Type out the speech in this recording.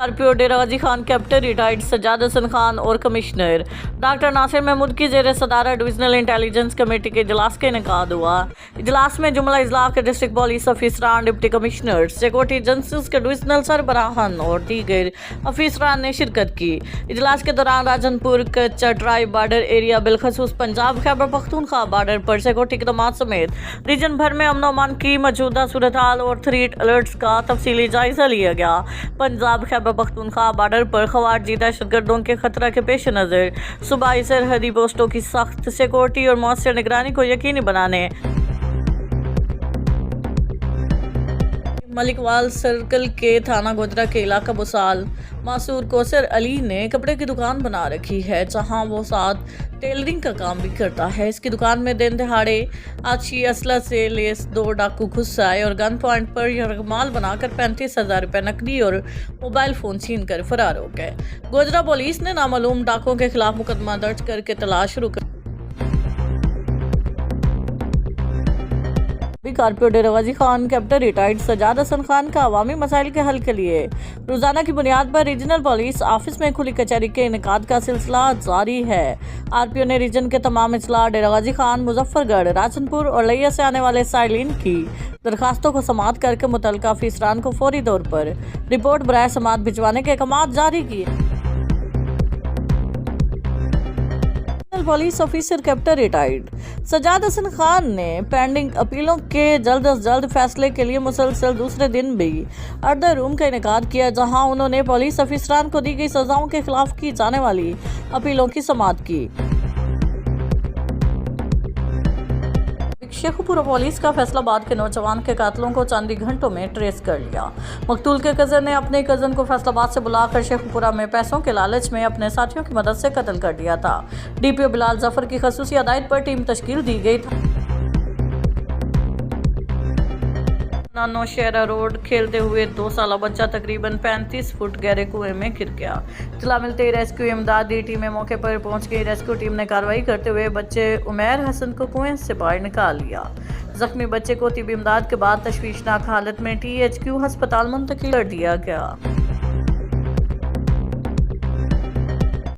RPO डेरा Ghazi Khan, captain retired Sajjad Hasan Khan और commissioner doctor Nasir Mahmood की जेर सदारत डिविजनल इंटेलिजेंस कमेटी के इजलास का इनेकाद हुआ। इजलास में जुमला इजलास के डिस्ट्रिक्ट पुलिस अफसरान, डिप्टी कमिश्नर, सिक्योरिटी एजेंसीज के डिविजनल सरबराहान और दीगर अफसरान ने शिरकत की। इजलास के दौरान राजनपुर चटराई बॉर्डर एरिया बिलखसूस पंजाब खैबर पख्तूनख्वा बॉर्डर पर सिक्योरिटी इक़दामात समेत रीजन भर में अमन अमान की मौजूदा सूरत हाल और थ्रेट अलर्ट्स का तफसीली जायजा लिया गया। पंजाब खैबर पख्तूनख्वा बॉर्डर पर खवारजी दहशतगर्दों के खतरा के पेश नज़र सूबाई सरहदी पोस्टों की सख्त सिक्योरिटी और मौसर निगरानी को यकीनी बनाने मलिकवाल सर्कल के थाना गोजरा के इलाका बुसाल मासूर कोसर अली ने कपड़े की दुकान बना रखी है, जहां वो साथ टेलरिंग का काम भी करता है। इसकी दुकान में दिन दहाड़े आछी असला से लेस 2 डाकू घुस आए और गन पॉइंट पर यरगमाल बनाकर 35,000 रुपए नकदी और मोबाइल फोन छीन कर फरार हो गए। गोजरा पुलिस ने नामालूम डाकुओं के खिलाफ मुकदमा दर्ज करके तलाश शुरू कर आरपीओ डेरा गाजी खान, कैप्टन रिटायर्ड सज्जाद हसन खान का अवामी मसाइल के हल के लिए रोजाना की बुनियाद पर रीजनल पुलिस ऑफिस में खुली कचहरी के इनेकाद का सिलसिला जारी है। आरपीओ ने रीजन के तमाम इजला डेरा गाजी खान, मुजफ्फरगढ़, राजनपुर और लिया से आने वाले साइलिन की दरखास्तों को समाअत करके मुतल्लिका अफसरान को फौरी तौर पर रिपोर्ट बराए समाअत भिजवाने के अहकाम जारी किए। Police officer captain retired Sajjad Hasan Khan ने पेंडिंग अपीलों के जल्द अज जल्द फैसले के लिए मुसलसल दूसरे दिन भी अर्दर रूम का इनेकाद किया, जहां उन्होंने पुलिस अफसरान को दी गई सजाओं के खिलाफ की जाने वाली अपीलों की समाअत की। शेखुपुरा पुलिस का फैसलाबाद के नौजवान के कातलों को चंद ही घंटों में ट्रेस कर लिया। मकतूल के कजन ने अपने कजन को फैसलाबाद से बुलाकर शेखुपुरा में पैसों के लालच में अपने साथियों की मदद से कत्ल कर दिया था। डीपीओ बिलाल जफर की खसूसी हदायत पर टीम तश्कील दी गई था। नौशहरा रोड खेलते हुए 2 साला बच्चा तकरीबन 35 फुट गहरे कुएं में गिर गया। इत्तला मिलते ही रेस्क्यू इमदादी टीमें मौके पर पहुंच गई। रेस्क्यू टीम ने कार्रवाई करते हुए बच्चे उमैर हसन को कुएं से बाहर निकाल लिया। जख्मी बच्चे को तिब्बी इमदाद के बाद तशवीशनाक हालत में THQ अस्पताल मुंतकिल कर दिया गया।